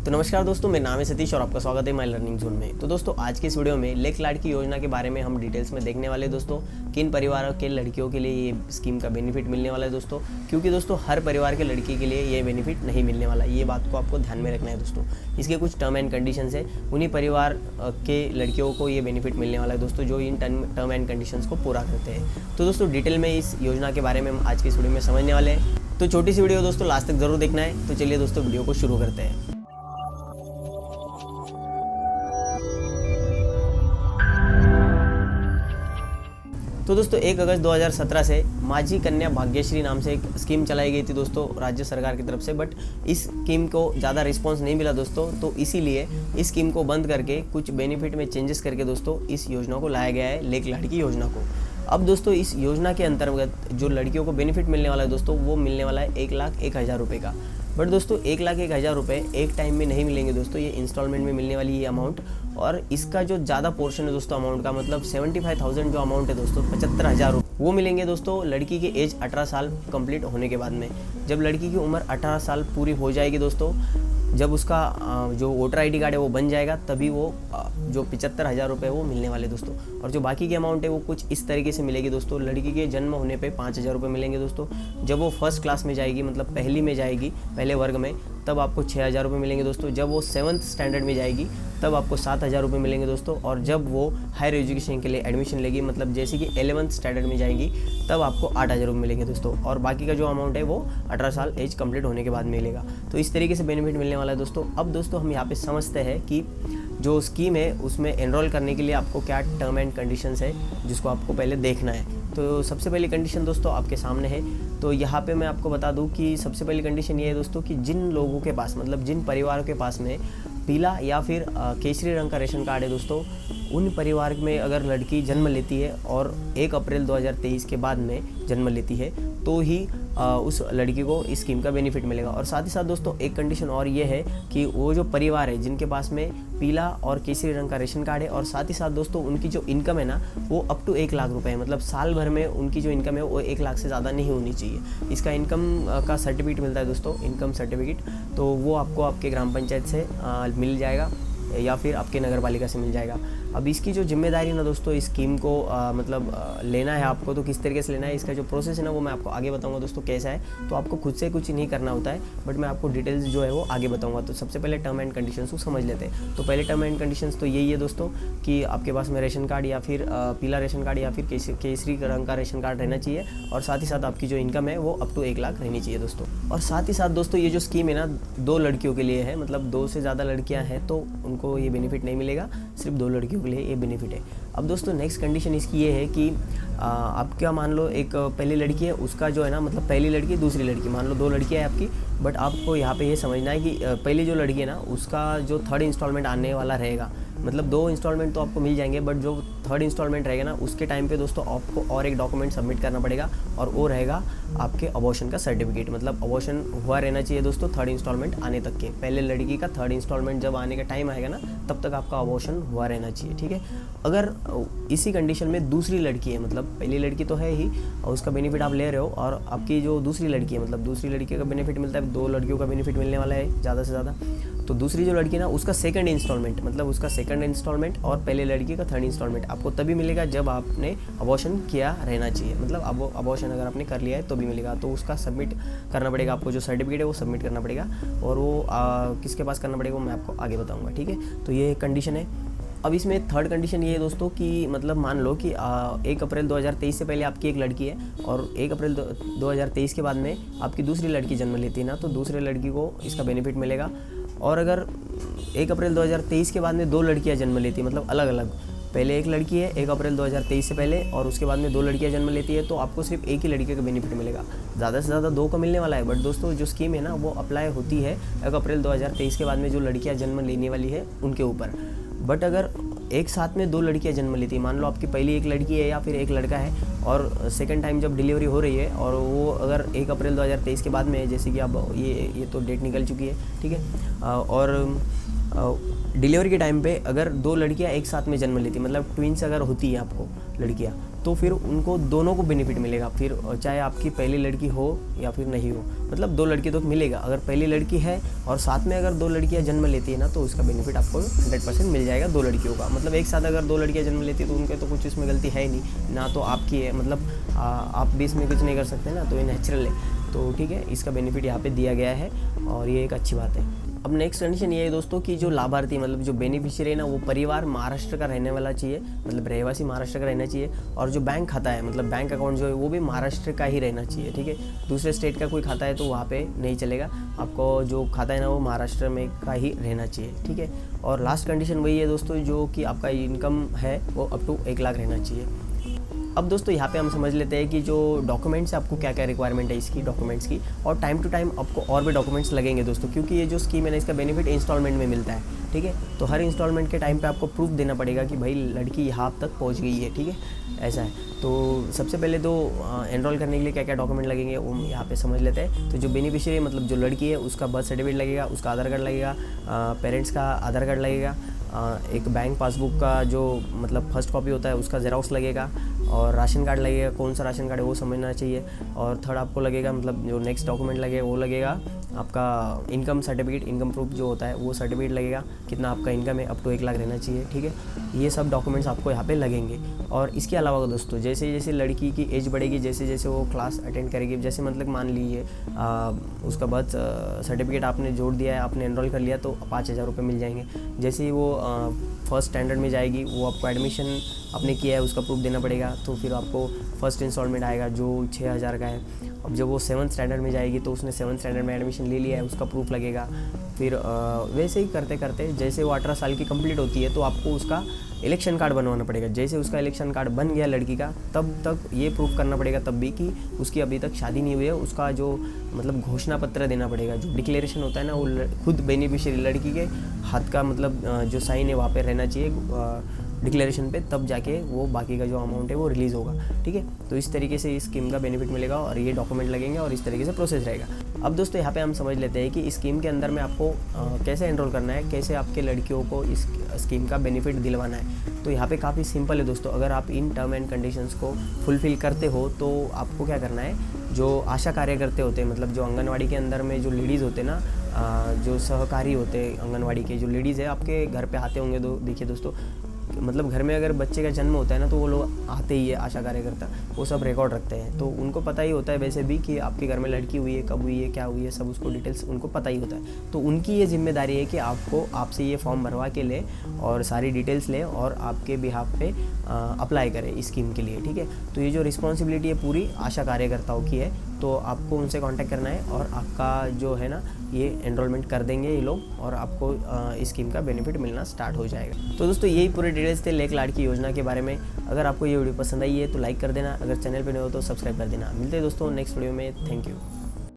तो नमस्कार दोस्तों, मेरा नाम है सतीश और आपका स्वागत है माई लर्निंग जोन में। तो दोस्तों आज की इस वीडियो में लेक लाडकी योजना के बारे में हम डिटेल्स में देखने वाले दोस्तों, किन परिवारों के लड़कियों के लिए ये स्कीम का बेनिफिट मिलने वाला है दोस्तों, क्योंकि दोस्तों हर परिवार के लड़की के लिए ये बेनिफिट नहीं मिलने वाला, ये बात को आपको ध्यान में रखना है दोस्तों। इसके कुछ टर्म एंड कंडीशंस है, उन्हीं परिवार के लड़कियों को ये बेनिफिट मिलने वाला है दोस्तों जो इन टर्म एंड कंडीशंस को पूरा करते हैं। तो दोस्तों डिटेल में इस योजना के बारे में हम आज की इस वीडियो में समझने वाले हैं। तो छोटी सी वीडियो दोस्तों लास्ट तक जरूर देखना है। तो चलिए दोस्तों वीडियो को शुरू करते हैं। तो दोस्तों 1 अगस्त 2017 से माझी कन्या भाग्यश्री नाम से एक स्कीम चलाई गई थी दोस्तों राज्य सरकार की तरफ से, बट इस स्कीम को ज़्यादा रिस्पांस नहीं मिला दोस्तों, तो इसीलिए इस स्कीम को बंद करके कुछ बेनिफिट में चेंजेस करके दोस्तों इस योजना को लाया गया है, लेक लाडकी योजना को। अब दोस्तों इस योजना के अंतर्गत जो लड़कियों को बेनिफिट मिलने वाला है दोस्तों, वो मिलने वाला है 1,01,000 रुपये का। बट दोस्तों 1,01,000 रुपये एक टाइम में नहीं मिलेंगे दोस्तों, ये इंस्टॉलमेंट में मिलने वाली ये अमाउंट। और इसका जो ज़्यादा पोर्शन है दोस्तों अमाउंट का, मतलब 75,000 जो अमाउंट है दोस्तों, 75,000 रुपये, वो मिलेंगे दोस्तों लड़की की एज 18 साल कंप्लीट होने के बाद में। जब लड़की की उम्र 18 साल पूरी हो जाएगी दोस्तों, जब उसका जो वोटर आईडी कार्ड है वो बन जाएगा, तभी वो जो 75,000 रुपये वो मिलने वाले दोस्तों। और जो बाकी की अमाउंट है वो कुछ इस तरीके से मिलेगी दोस्तों। लड़की के जन्म होने पे 5,000 रुपये मिलेंगे दोस्तों। जब वो फर्स्ट क्लास में जाएगी, मतलब पहली में जाएगी, पहले वर्ग में, तब आपको 6,000 रुपये मिलेंगे दोस्तों। जब वो 7th स्टैंडर्ड में जाएगी तब आपको 7,000 रुपये मिलेंगे दोस्तों। और जब वो हायर एजुकेशन के लिए एडमिशन लेगी, मतलब जैसे कि 11th स्टैंडर्ड में जाएंगी, तब आपको 8,000 रुपये मिलेंगे दोस्तों। और बाकी का जो अमाउंट है वो 18 साल एज कंप्लीट होने के बाद मिलेगा। तो इस तरीके से बेनिफिट मिलने वाला है दोस्तों। अब दोस्तों हम यहाँ पे समझते हैं कि जो स्कीम है उसमें एनरोल करने के लिए आपको क्या टर्म एंड कंडीशंस है, जिसको आपको पहले देखना है। तो सबसे पहली कंडीशन दोस्तों आपके सामने है। तो यहाँ पे मैं आपको बता दूँ कि सबसे पहली कंडीशन ये है दोस्तों कि जिन लोगों के पास, मतलब जिन परिवारों के पास में पीला या फिर केसरी रंग का रेशन कार्ड है दोस्तों, उन परिवार में अगर लड़की जन्म लेती है और 1 अप्रैल 2023 के बाद में जन्म लेती है, तो ही उस लड़की को इस स्कीम का बेनिफिट मिलेगा। और साथ ही साथ दोस्तों एक कंडीशन और ये है कि वो जो परिवार है जिनके पास में पीला और केसरी रंग का रेशन कार्ड है, और साथ ही साथ दोस्तों उनकी जो इनकम है ना वो अप टू 1 लाख रुपए है, मतलब साल भर में उनकी जो इनकम है वो 1 लाख से ज़्यादा नहीं होनी चाहिए। इसका इनकम का सर्टिफिकेट मिलता है दोस्तों, इनकम सर्टिफिकेट, तो वो आपको आपके ग्राम पंचायत से मिल जाएगा या फिर आपके नगर पालिका से मिल जाएगा। अब इसकी जो जिम्मेदारी ना दोस्तों इस स्कीम को लेना है आपको, तो किस तरीके से लेना है, इसका जो प्रोसेस है ना वो मैं आपको आगे बताऊंगा दोस्तों कैसा है। तो आपको खुद से कुछ नहीं करना होता है, बट मैं आपको डिटेल्स जो है वो आगे बताऊंगा। तो सबसे पहले टर्म एंड कंडीशंस को समझ लेते हैं। तो पहले टर्म एंड कंडीशंस तो यही है दोस्तों कि आपके पास में रेशन कार्ड या फिर पीला रेशन कार्ड या फिर केसरी रंग का रेशन कार्ड रहना चाहिए, और साथ ही साथ आपकी जो इनकम है वो अप टू 1 लाख रहनी चाहिए दोस्तों। और साथ ही साथ दोस्तों ये जो स्कीम है ना 2 लड़कियों के लिए है, मतलब 2 से ज़्यादा लड़कियाँ हैं तो उनको ये बेनिफिट नहीं मिलेगा, सिर्फ 2 लड़कियों के लिए ये बेनिफिट है। अब दोस्तों नेक्स्ट कंडीशन इसकी ये है कि आप क्या मान लो, एक पहली लड़की है, उसका जो है ना, मतलब पहली लड़की दूसरी लड़की, मान लो 2 लड़कियाँ हैं आपकी, बट आपको यहाँ पे ये समझना है कि पहली जो लड़की है ना उसका जो 3rd इंस्टॉलमेंट आने वाला रहेगा, मतलब 2 इंस्टॉलमेंट तो आपको मिल जाएंगे, बट जो 3rd इंस्टॉलमेंट रहेगा ना उसके टाइम पे दोस्तों आपको और एक डॉक्यूमेंट सबमिट करना पड़ेगा, और वो रहेगा आपके अबॉर्शन का सर्टिफिकेट। मतलब अबॉर्शन हुआ रहना चाहिए दोस्तों 3rd इंस्टॉलमेंट आने तक के। पहले लड़की का 3rd इंस्टॉलमेंट जब आने का टाइम आएगा ना तब तक आपका अबॉर्शन हुआ रहना चाहिए, ठीक है। अगर इसी कंडीशन में दूसरी लड़की है, मतलब पहली लड़की तो है ही और उसका बेनिफिट आप ले रहे हो, और आपकी जो दूसरी लड़की है, मतलब दूसरी लड़की का बेनिफिट मिलता है, 2 लड़कियों का बेनिफिट मिलने वाला है ज़्यादा से ज़्यादा। तो दूसरी जो लड़की ना उसका 2nd इंस्टॉलमेंट, मतलब उसका 2nd इंस्टॉलमेंट और पहले लड़की का 3rd इंस्टॉलमेंट आपको तभी मिलेगा जब आपने अबॉर्शन किया रहना चाहिए, मतलब अब अबॉर्शन अगर आपने कर लिया है तो भी मिलेगा। तो उसका सबमिट करना पड़ेगा आपको, जो सर्टिफिकेट है वो सबमिट करना पड़ेगा, और वो किसके पास करना पड़ेगा वो मैं आपको आगे बताऊँगा, ठीक है। तो ये कंडीशन है। अब इसमें 3rd कंडीशन ये है दोस्तों कि मतलब मान लो कि 1 अप्रैल 2023 से पहले आपकी एक लड़की है, और 1 अप्रैल 2023 के बाद में आपकी दूसरी लड़की जन्म लेती है ना, तो दूसरे लड़की को इसका बेनिफिट मिलेगा। और अगर 1 अप्रैल 2023 के बाद में 2 लड़कियां जन्म लेती है, मतलब अलग अलग, पहले एक लड़की है 1 अप्रैल 2023 से पहले, और उसके बाद में 2 लड़कियां जन्म लेती है, तो आपको सिर्फ एक ही लड़के का बेनिफिट मिलेगा। ज़्यादा से ज़्यादा 2 का मिलने वाला है, बट दोस्तों जो स्कीम है ना वो अप्लाई होती है 1 अप्रैल 2023 के बाद में जो लड़कियां जन्म लेने वाली है उनके ऊपर। बट अगर एक साथ में 2 लड़कियां जन्म लेती है, मान लो आपकी पहली एक लड़की है या फिर एक लड़का है, और सेकंड टाइम जब डिलीवरी हो रही है, और वो अगर 1 अप्रैल 2023 के बाद में है, जैसे कि अब ये तो डेट निकल चुकी है, ठीक है, और डिलीवरी के टाइम पे अगर 2 लड़कियां एक साथ में जन्म लेती, मतलब ट्विंस अगर होती है आपको लड़कियां, तो फिर उनको दोनों को बेनिफिट मिलेगा, फिर चाहे आपकी पहली लड़की हो या फिर नहीं हो, मतलब 2 लड़की तो मिलेगा। अगर पहली लड़की है और साथ में अगर 2 लड़कियां जन्म लेती है ना, तो उसका बेनिफिट आपको 100% मिल जाएगा 2 लड़कियों का। मतलब एक साथ अगर 2 लड़कियां जन्म लेती है तो उनके तो कुछ इसमें गलती है ही नहीं, ना तो आपकी है, मतलब आप भी इसमें कुछ नहीं कर सकते ना, तो ये नेचुरल है। तो ठीक है, इसका बेनिफिट यहाँ पे दिया गया है और ये एक अच्छी बात है। अब नेक्स्ट कंडीशन ये है दोस्तों कि जो लाभार्थी मतलब जो बेनिफिशियरी है ना, वो परिवार महाराष्ट्र का रहने वाला चाहिए, मतलब रहवासी महाराष्ट्र का रहना चाहिए। और जो बैंक खाता है, मतलब बैंक अकाउंट जो है वो भी महाराष्ट्र का ही रहना चाहिए, ठीक है। दूसरे स्टेट का कोई खाता है तो वहाँ पे नहीं चलेगा, आपको जो खाता है ना वो महाराष्ट्र में का ही रहना चाहिए, ठीक है। और लास्ट कंडीशन वही है दोस्तों, जो कि आपका इनकम है वो अप टू 1 लाख रहना चाहिए। अब दोस्तों यहाँ पे हम समझ लेते हैं कि जो डॉक्यूमेंट्स है, आपको क्या क्या रिक्वायरमेंट है इसकी डॉक्यूमेंट्स की, और टाइम टू टाइम आपको और भी डॉक्यूमेंट्स लगेंगे दोस्तों, क्योंकि ये जो स्कीम है ना, इसका बेनिफिट इंस्टॉलमेंट में मिलता है, ठीक है। तो हर इंस्टॉलमेंट के टाइम पे आपको प्रूफ देना पड़ेगा कि भाई लड़की यहाँ तक पहुँच गई है, ठीक है, ऐसा है। तो सबसे पहले तो एनरोल करने के लिए क्या क्या डॉक्यूमेंट लगेंगे वो यहाँ पे समझ लेते हैं। तो जो बेनिफिशियरी मतलब जो लड़की है उसका बर्थ सर्टिफिकेट लगेगा, उसका आधार कार्ड लगेगा, पेरेंट्स का आधार कार्ड लगेगा, एक बैंक पासबुक का जो मतलब फर्स्ट कॉपी होता है उसका जेरॉक्स लगेगा, और राशन कार्ड लगेगा, कौन सा राशन कार्ड है वो समझना चाहिए। और थर्ड आपको लगेगा मतलब जो नेक्स्ट डॉक्यूमेंट लगेगा वो लगेगा आपका इनकम सर्टिफिकेट, इनकम प्रूफ जो होता है वो सर्टिफिकेट लगेगा, कितना आपका इनकम है, अप टू 1 लाख रहना चाहिए, ठीक है। ये सब डॉक्यूमेंट्स आपको यहाँ पे लगेंगे। और इसके अलावा दोस्तों जैसे जैसे लड़की की एज बढ़ेगी, जैसे जैसे वो क्लास अटेंड करेगी, जैसे मतलब मान लीजिए उसका बर्थ सर्टिफिकेट आपने जोड़ दिया है, आपने एनरोल कर लिया तो 5,000 रुपये मिल जाएंगे। जैसे ही वो फर्स्ट स्टैंडर्ड में जाएगी, वो आपको एडमिशन आपने किया है उसका प्रूफ देना पड़ेगा, तो फिर आपको फर्स्ट इंस्टॉलमेंट आएगा जो 6,000 का है। अब जब वो 7th स्टैंडर्ड में जाएगी तो उसने 7th स्टैंडर्ड में एडमिशन ले लिया है, उसका प्रूफ लगेगा। फिर वैसे ही करते करते जैसे वो 18 साल की कंप्लीट होती है तो आपको उसका इलेक्शन कार्ड बनवाना पड़ेगा। जैसे उसका इलेक्शन कार्ड बन गया लड़की का, तब तक ये प्रूफ करना पड़ेगा तब भी कि उसकी अभी तक शादी नहीं हुई है, उसका जो मतलब घोषणा पत्र देना पड़ेगा, जो डिक्लेरेशन होता है ना, वो खुद बेनिफिशियरी लड़की के हाथ का मतलब जो साइन है वहाँ पे रहना चाहिए डिक्लेरेशन पे, तब जाके वो बाकी का जो अमाउंट है वो रिलीज़ होगा, ठीक है। तो इस तरीके से इस स्कीम का बेनिफिट मिलेगा और ये डॉक्यूमेंट लगेंगे और इस तरीके से प्रोसेस रहेगा। अब दोस्तों यहाँ पे हम समझ लेते हैं कि इस स्कीम के अंदर में आपको कैसे एनरोल करना है, कैसे आपके लड़कियों को इस स्कीम का बेनिफिट दिलवाना है। तो यहाँ पे काफ़ी सिंपल है दोस्तों, अगर आप इन टर्म एंड कंडीशंस को फुलफ़िल करते हो तो आपको क्या करना है, जो आशा कार्यकर्ते होते हैं, मतलब जो आंगनवाड़ी के अंदर में जो लेडीज़ होते हैं ना, जो सहकारी होते हैं आंगनवाड़ी के जो लेडीज़ है, आपके घर पे आते होंगे। देखिए दोस्तों, मतलब घर में अगर बच्चे का जन्म होता है ना, तो वो लोग आते ही है आशा कार्यकर्ता, वो सब रिकॉर्ड रखते हैं। तो उनको पता ही होता है वैसे भी कि आपके घर में लड़की हुई है, कब हुई है, क्या हुई है, सब उसको डिटेल्स उनको पता ही होता है। तो उनकी ये जिम्मेदारी है कि आपसे ये फॉर्म भरवा के ले और सारी डिटेल्स ले और आपके बिहाफ पे अप्लाई करें इस स्कीम के लिए, ठीक है। तो ये जो रिस्पॉन्सिबिलिटी है पूरी आशा कार्यकर्ताओं की है, तो आपको उनसे कांटेक्ट करना है और आपका जो है ना ये एनरोलमेंट कर देंगे ये लोग, और आपको इस स्कीम का बेनिफिट मिलना स्टार्ट हो जाएगा। तो दोस्तों यही पूरे डिटेल्स थे लेक लाडकी योजना के बारे में। अगर आपको ये वीडियो पसंद आई है तो लाइक कर देना, अगर चैनल पे नए हो तो सब्सक्राइब कर देना। मिलते हैं दोस्तों नेक्स्ट वीडियो में, थैंक यू।